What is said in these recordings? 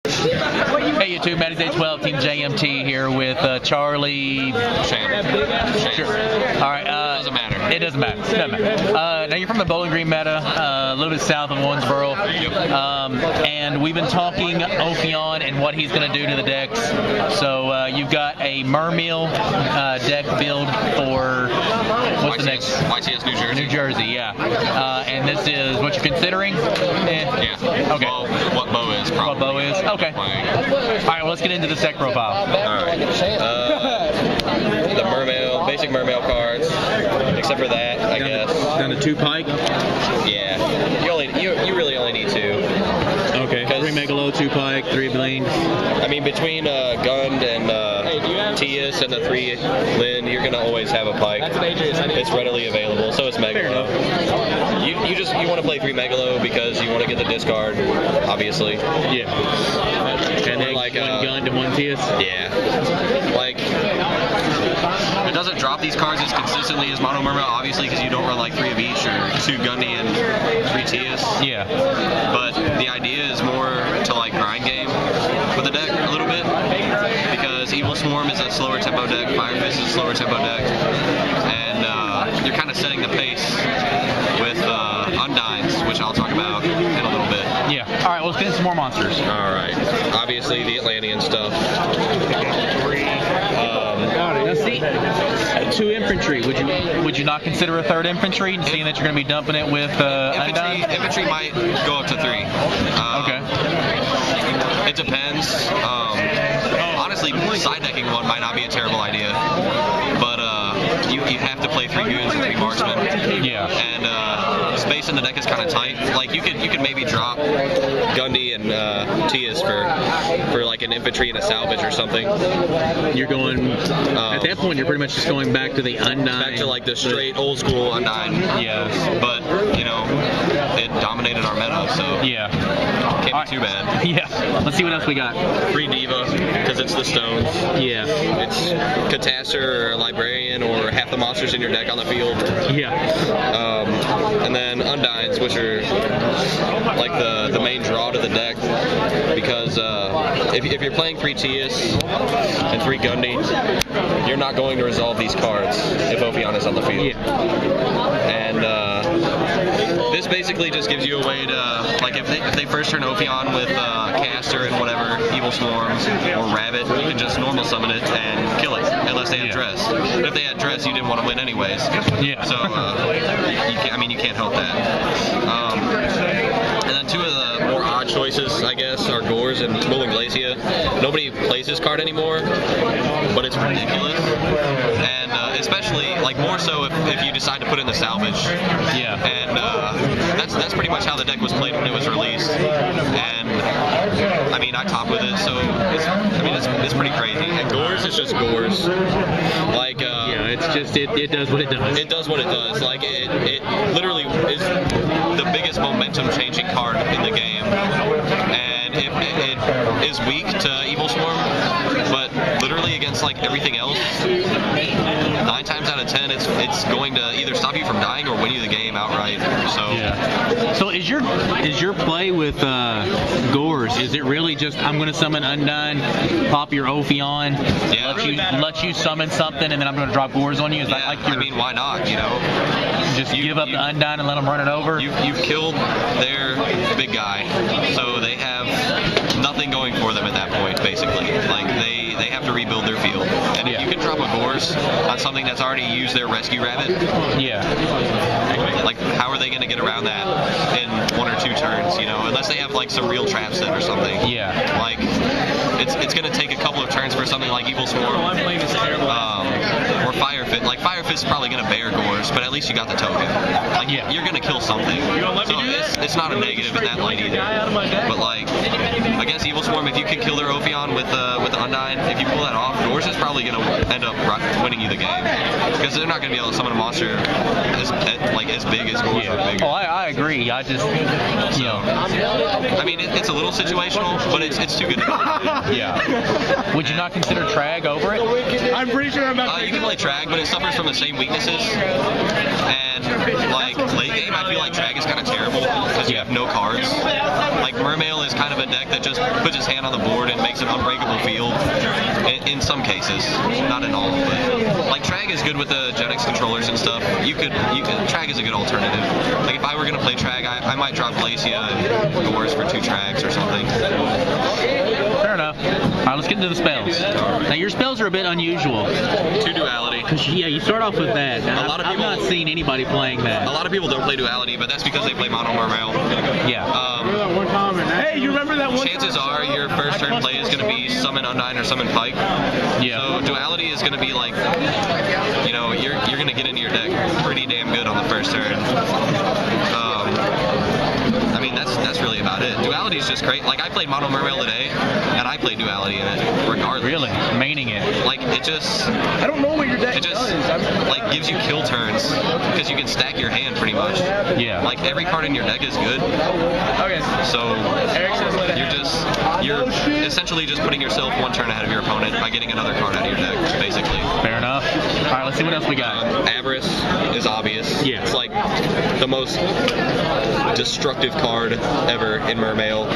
Hey YouTube, Matty Day 12, Team JMT here with Charlie. Sure. All right. Doesn't matter. It doesn't matter. Now you're from the Bowling Green Meta, a little bit south of Owensboro, and we've been talking Ophion and what he's going to do to the decks. So you've got a Mermail deck build for what's the next? YCS New Jersey. New Jersey, yeah. And this is what you're considering? Yeah. Okay. Well, what bow is probably. What bow is? Okay. All right, well, let's get into the deck profile. All right. The Mermail, basic Mermail cards, except for that, I guess. Down to 2 pike? Yeah. You really only need 2. Okay. 3 Megalo, 2 pike, 3 Bling. I mean, between Gund and Tias and the 3 Lin, you're gonna always have a pike. It's readily available, so it's Megalo. You want to play 3 Megalo because you want to get the discard, obviously. Yeah. And then like 1 Gund and 1 Tias? Yeah. Like, it doesn't drop these cards as consistently as Mono Mermail, obviously, because you don't run like 3 of each or 2 Gundy and 3 Tias. Yeah. But the idea is more to like grind game with the deck a little bit, because Evil Swarm is a slower tempo deck, Fire Fist is a slower tempo deck, and you're kind of setting the pace with Undines, which I'll talk about in a little bit. Yeah. All right, let's get into some more monsters. All right. Obviously, the Atlantean stuff. Now see, 2 infantry. Would you not consider a 3rd infantry, seeing that you're going to be dumping it with Undine? Infantry might go up to 3. Okay. It depends. Honestly, side decking one might not be a terrible idea, but you have to play 3 goons and 3 marksmen. Yeah. And space in the deck is kind of tight. Like you could maybe drop Gundy and Tias for like an infantry and a salvage or something. You're going at that point. You're pretty much just going back to the Undine. Back to like the straight old school Undine. Yes. But it dominated our meta, so yeah. Can't be too bad. Yeah. Let's see what else we got. 3 Diva, because it's the stones. Yeah. It's Catastor or Librarian or half the monsters in your deck on the field. Yeah. And then Undines, which are like the main draw to the deck, because if you're playing 3 Tias and 3 Gundy, you're not going to resolve these cards if Ophion is on the field. Yeah. And this basically just gives you a way to, like, if they first turn Ophion with Caster and whatever, Evil Swarms or Rabbit, you can just normal summon it and kill it, unless they had Dress. But if they had Dress, you didn't want to win anyways. Yeah. So, you can't help that. And then 2 of the more odd choices, I guess, are Gores and Mullen Glacia. Nobody plays this card anymore, but it's ridiculous. And especially, like, more so if you decide to put in the salvage. Yeah. And that's pretty much how the deck was played when it was released. And I mean, I top with it, so it's pretty crazy. And Gores is just Gores. Like it's just it does what it does. It does what it does. Like it literally is the biggest momentum changing card in the game. And it is weak to Evil Swarm, but literally against like everything else, 9 times out of 10, it's going to either stop you from dying or win you the game outright. So yeah. So is your play with Gores? Is it really just I'm going to summon Undine, pop your Ophion, let you summon something, and then I'm going to drop Gores on you? Is that like your? I mean, why not? Just give up the Undine and let them run it over. You've killed their big guy, so they have nothing going for them at that point, basically. Like, they have to rebuild their field. And if you can drop a Gores on something that's already used their Rescue Rabbit, like, how are they going to get around that in 1 or 2 turns, unless they have, like, some real trap set or something. Yeah. Like, it's going to take a couple of turns for something like Evil Swarm, or Fire Fist. Like, Fire Fist is probably going to bear Gores, but at least you got the token. Like, you're going to kill something. So it's not a negative in that light either. But, like, against Evil Swarm, if you can kill their Ophion with the Undine, if you pull that off, Gores is probably going to end up winning you the game, because they're not going to be able to summon a monster as big as Gores or bigger. Oh, I agree. I just, I mean, it's a little situational, but it's too good to be. Yeah. Would you not consider Trag over it? I'm pretty sure I'm not. You can play Trag, but it suffers from the same weaknesses, and And like late game, I feel like Trag is kind of terrible because you have no cards. Like Mermail is kind of a deck that just puts his hand on the board and makes an unbreakable field. In some cases, not in all, but like Trag is good with the Genix controllers and stuff. Trag is a good alternative. Like if I were gonna play Trag, I might drop Glacia and Gores for 2 Trags or something. Fair enough. All right, let's get into the spells. Now your spells are a bit unusual. 2 Duality. Cause yeah, you start off with that. Now, A lot of people- I've not seen anybody playing that. A lot of people don't play Duality, but that's because they play Mono Mermail. Yeah. Hey, you remember that one? Chances are your first turn play is going to be Summon Undine or Summon Pike. Yeah. So Duality is going to be like, you know, you're going to get into your deck pretty damn good on the first turn. I mean, that's really about it. Duality is just great. Like, I played Mono Mermail today, and I played Duality in it, regardless. Really? Maining it. Like, it just... I don't know what your deck It just, does. like, gives you kill turns, because you can stack your hand pretty much. Yeah. Like, every card in your deck is good. Okay. So, you're essentially just putting yourself 1 turn ahead of your opponent by getting another card out of your deck, basically. Fair enough. All right, let's see what else we got. Avarice is obvious. Yeah. It's like the most destructive card ever in Mermail.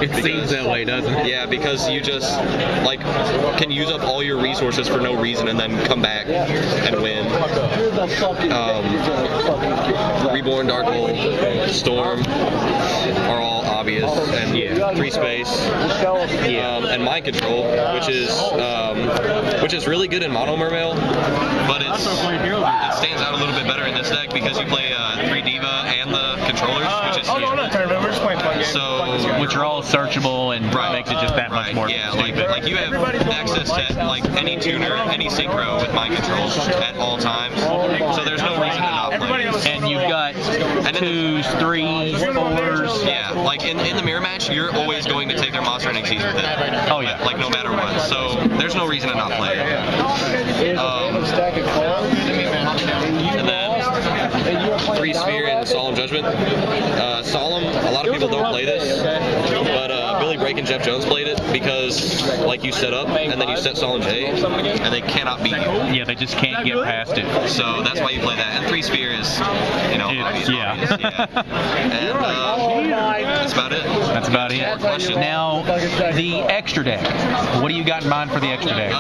It seems that way, doesn't it? Yeah, because you just like can use up all your resources for no reason and then come back and win. Reborn, Dark Hole, Storm are all obvious, and free space, and mind control, which is really good in Mono Mermail, but it stands out a little bit better in this deck because you play 3 Diva and the controllers, which is We're just playing fun games. so. Which are all searchable and makes it just that much more Yeah, stupid. like you have access to like any tuner, any synchro with mind control at all times. So there's no reason to not play. And you've got 2s, 3s, 4s. Yeah, like in the mirror match, you're always going to take their monster and exceed with it. Oh yeah. Like no matter what. So there's no reason to not play it. And then 3 Sphere and Solemn Judgment. Solemn, a lot of people don't play this, but Billy Brake and Jeff Jones played it because like you set up and then you set Solemn J and they cannot beat you. Yeah, they just can't get past it. So that's why you play that. And 3 Sphere is, you know, obvious. Yeah. And that's about it. That's about it. Now, the extra deck. What do you got in mind for the extra deck?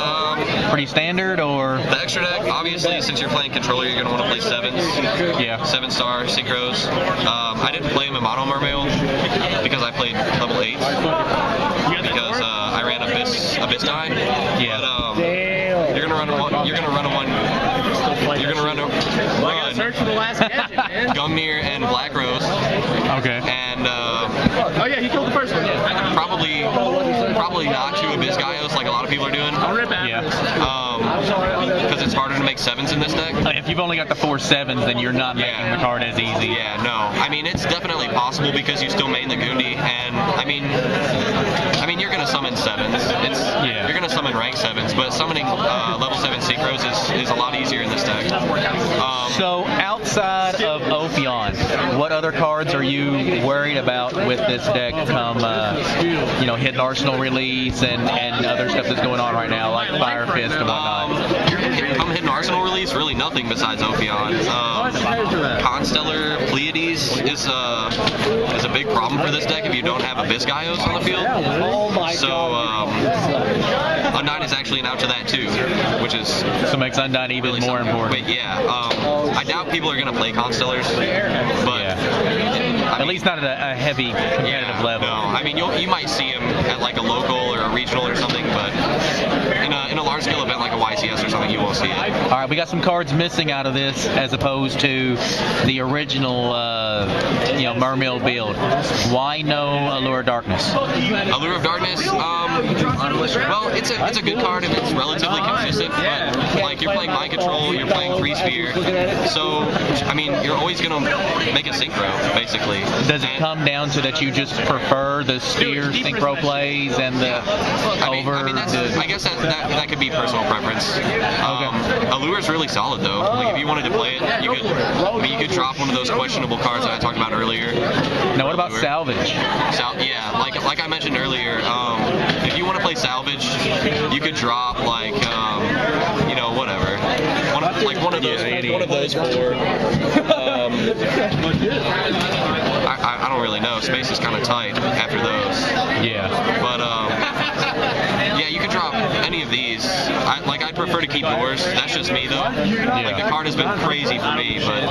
Pretty standard, or? The extra deck, obviously, since you're playing controller, you're going to want to play 7s. Yeah. 7-star synchros. I didn't play them in Mono Mermail because I played level 8. Because I ran Abyss guy. Yeah. But you're gonna run Search for the last gadget, man. Gungnir and Black Rose. Okay. And Oh yeah, he killed the first one. probably not 2 Abyss Gaios like a lot of people are doing. I'll rip out. Yeah. Because it's harder to make 7s in this deck. If you've only got the 4 7s, then you're not making the card as easy. Yeah, no. I mean, it's definitely possible because you still main the Goonie, and I mean, you're gonna summon 7s. You're gonna summon rank 7s, but summoning level 7 synchros is a lot easier in this deck. So outside of Ophion, what other cards are you worried about with this deck come, Hidden Arsenal release and other stuff that's going on right now, like Fire Fist and whatnot? Come Hidden Arsenal release, really nothing besides Ophion. Constellar Pleiades is a big problem for this deck if you don't have Abyss Gaios on the field. So Undine is actually an out to that too, which is So it makes Undine even really more something. important. But yeah, I doubt people are going to play Constellars, but At least not at a heavy competitive level. No, I mean you might see them at like a local or a regional or something, but in a large scale event like a YCS or something, you won't see it. All right, we got some cards missing out of this as opposed to the original, Mermail build. Why no Allure of Darkness? Allure of Darkness, well, it's a good card and it's relatively consistent, but like you're playing Mind Control, you're playing 3 Sphere, so I mean you're always gonna make a synchro basically. Does it come down to that you just prefer the Sphere synchro plays and the I guess that could be personal preference. Allure is really solid though. Like if you wanted to play it, you could drop one of those questionable cards that I talked about earlier. Now what about Salvage? Yeah, like I mentioned earlier, if you want to play Salvage, you could drop like whatever. One of those 4. I don't really know. Space is kind of tight after those. Yeah. But yeah, you could drop any of these. I'd prefer to keep yours. That's just me though. Like the card has been crazy for me, but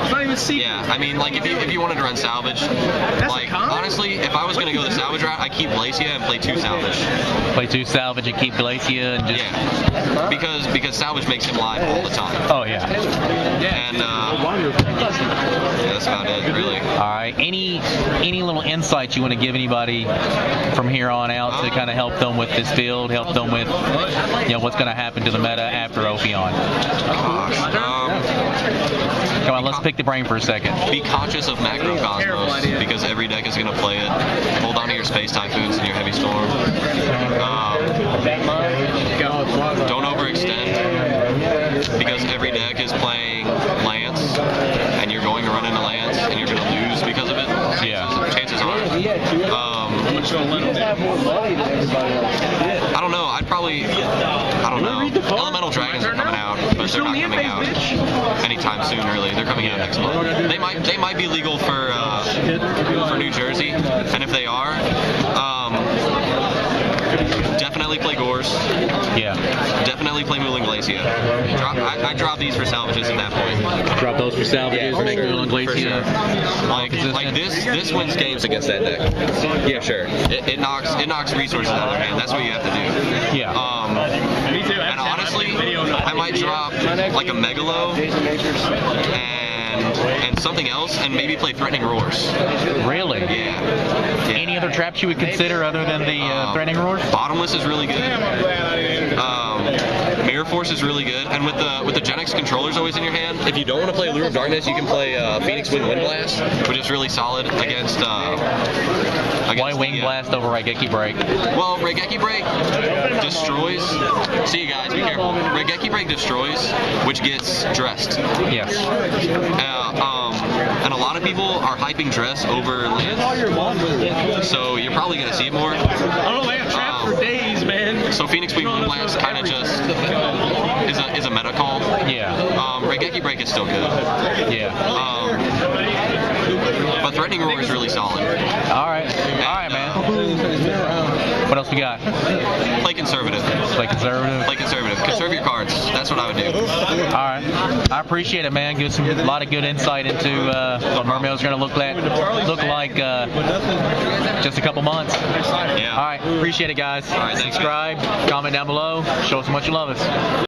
It's not even secret. yeah, I mean, like if you wanted to run salvage, like honestly, if I was gonna go the salvage route, I'd keep Glacia and play 2 salvage. Play 2 salvage and keep Glacia and just. Yeah, because salvage makes him live all the time. Oh yeah. And yeah, that's about it, really. All right. Any little insights you want to give anybody from here on out to kind of help them with this field, help them with what's going to happen to the meta after Ophion? Come on, let's pick the brain for a second. Be conscious of Macrocosmos because every deck is going to play it. Hold on to your Space Typhoons and your Heavy Storm. Don't overextend because every deck is playing Lance and you're going to run into Lance and you're going to lose because of it. Chances are. I don't know. I don't know. Elemental Dragons are coming out, but they're not coming out anytime soon. Really, they're coming out next month. They might be legal for New Jersey, and if they are, definitely play Gores. Yeah. Definitely play Mooling Glacia. I drop these for salvages at that point. Drop those for salvages. Yeah, Make Mooling Glacia. Sure. Like this wins games against that deck. Yeah, sure. It knocks resources out of their hand. That's what you have to do. Yeah. Me too. And honestly, I might drop like a Megalo and something else, and maybe play Threatening Roars. Really? Yeah. Any other traps you would consider other than the Threatening Roars? Bottomless is really good. Mirror Force is really good, and with the Gen X controllers always in your hand, if you don't want to play Allure of Darkness, you can play Phoenix Wind Blast, which is really solid against. Why Wing Blast over Raigeki Break? Well, Raigeki Break destroys. See you guys, be careful. Raigeki Break destroys, which gets dressed. Yes. And a lot of people are hyping dress over Lance, so you're probably gonna see it more. I don't know, they have trapped for days, man. So Phoenix Wing Wind Blast kind of just is a meta call. Yeah. Raigeki Break is still good. Yeah. But Threatening Roar is really solid. All right, man. What else we got? Play conservative. Play conservative. Play conservative. Conserve your cards. That's what I would do. All right. I appreciate it, man. Give a lot of good insight into what Mermail's going to look like just a couple months. Yeah. All right. Appreciate it, guys. All right. Thanks. Subscribe. Comment down below. Show us how much you love us.